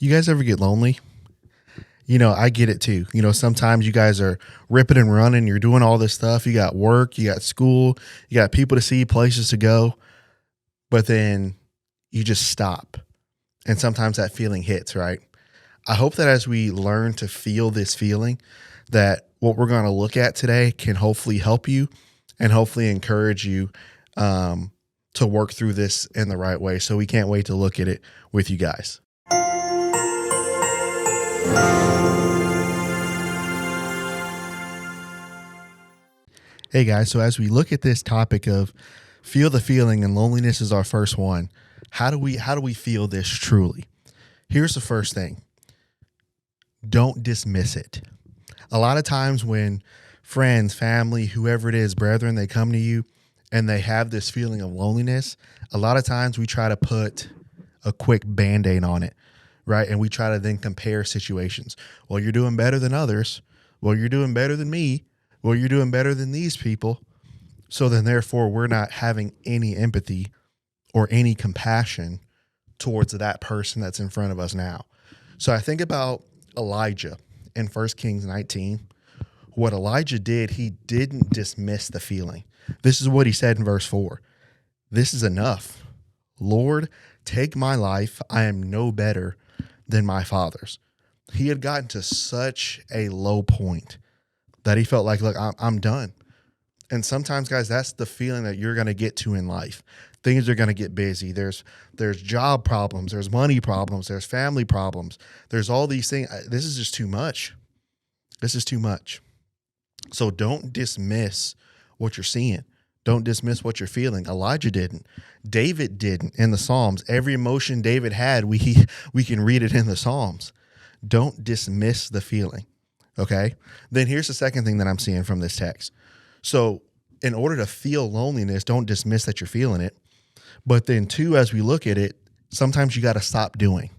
You guys ever get lonely? I get it too. Sometimes you guys are ripping and running, you're doing all this stuff. You got work, you got school, you got people to see, places to go, but then you just stop. And sometimes that feeling hits, right? I hope that as we learn to feel this feeling, that what we're going to look at today can hopefully help you and hopefully encourage you to work through this in the right way. So we can't wait to look at it with you guys. Hey guys, so as we look at this topic of feel the feeling and loneliness is our first one, how do we feel this truly? Here's the first thing. Don't dismiss it. A lot of times when friends, family, whoever it is, brethren, they come to you and they have this feeling of loneliness, a lot of times we try to put a quick band-aid on it, right? And we try to then compare situations. Well, you're doing better than others. Well, you're doing better than me. Well, you're doing better than these people. So then therefore we're not having any empathy or any compassion towards that person that's in front of us now. So I think about Elijah in 1 Kings 19. What Elijah did, he didn't dismiss the feeling. This is what he said in verse 4. This is enough. Lord, take my life. I am no better than my fathers. He had gotten to such a low point that he felt like, look, I'm done. And sometimes, guys, that's the feeling that you're going to get to in life. Things are going to get busy. There's job problems. There's money problems. There's family problems. There's all these things. This is just too much. This is too much. So don't dismiss what you're seeing. Don't dismiss what you're feeling. Elijah didn't. David didn't in the Psalms. Every emotion David had, we can read it in the Psalms. Don't dismiss the feeling. Okay? Then here's the second thing that I'm seeing from this text. So in order to feel loneliness, don't dismiss that you're feeling it. But then two, as we look at it, sometimes you got to stop doing.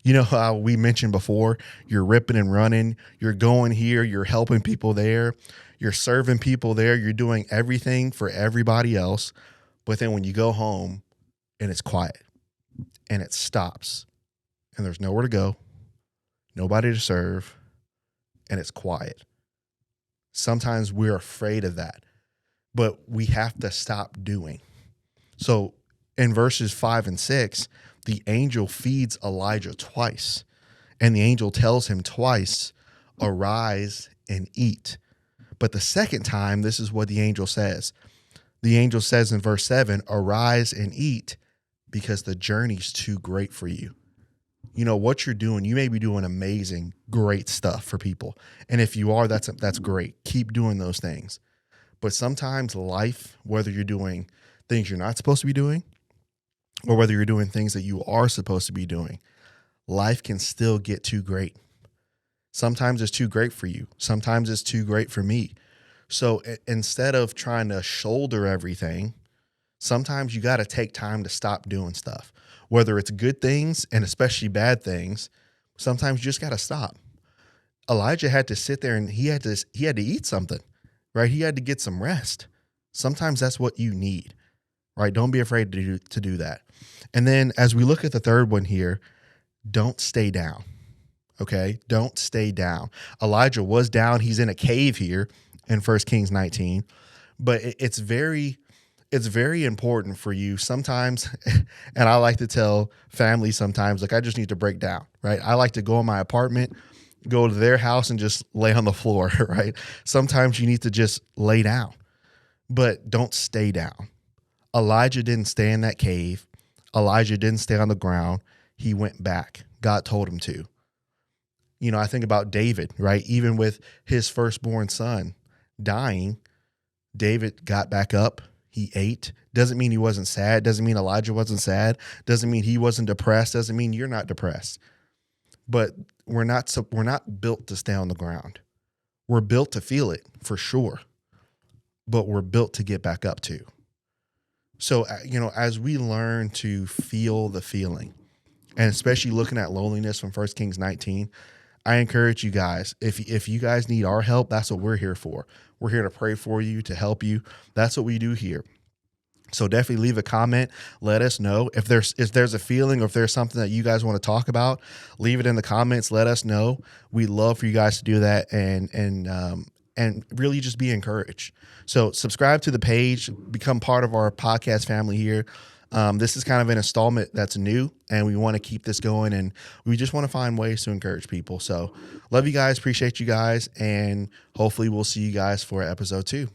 You know how we mentioned before, you're ripping and running, you're going here, you're helping people there, you're serving people there, you're doing everything for everybody else. But then when you go home and it's quiet and it stops and there's nowhere to go, nobody to serve, and it's quiet. Sometimes we're afraid of that, but we have to stop doing. So in verses 5 and 6, the angel feeds Elijah twice, and the angel tells him twice, arise and eat. But the second time, this is what the angel says. The angel says in verse 7, arise and eat because the journey's too great for you. You know what you're doing. You may be doing amazing, great stuff for people. And if you are, that's great. Keep doing those things. But sometimes life, whether you're doing things you're not supposed to be doing or whether you're doing things that you are supposed to be doing, life can still get too great. Sometimes it's too great for you. Sometimes it's too great for me. So instead of trying to shoulder everything, sometimes you got to take time to stop doing stuff. Whether it's good things and especially bad things, sometimes you just got to stop. Elijah had to sit there and he had to eat something, right? He had to get some rest. Sometimes that's what you need, right? Don't be afraid to do that. And then as we look at the third one here, don't stay down, okay? Don't stay down. Elijah was down. He's in a cave here in 1 Kings 19, but it's very important for you sometimes. And I like to tell families sometimes, like, I just need to break down, right? I like to go in my apartment, go to their house and just lay on the floor, right? Sometimes you need to just lay down, but don't stay down. Elijah didn't stay in that cave. Elijah didn't stay on the ground. He went back. God told him to. I think about David, right? Even with his firstborn son dying, David got back up. He ate. Doesn't mean he wasn't sad. Doesn't mean Elijah wasn't sad. Doesn't mean he wasn't depressed. Doesn't mean you're not depressed. But we're not built to stay on the ground. We're built to feel it for sure, but we're built to get back up too. So, as we learn to feel the feeling, and especially looking at loneliness from 1 Kings 19, I encourage you guys, if you guys need our help, that's what we're here for. We're here to pray for you, to help you. That's what we do here. So definitely leave a comment. Let us know if there's a feeling or if there's something that you guys want to talk about. Leave it in the comments. Let us know. We'd love for you guys to do that and really just be encouraged. So subscribe to the page, become part of our podcast family here. This is kind of an installment that's new, and we want to keep this going, and we just want to find ways to encourage people. So love you guys, appreciate you guys, and hopefully we'll see you guys for episode 2.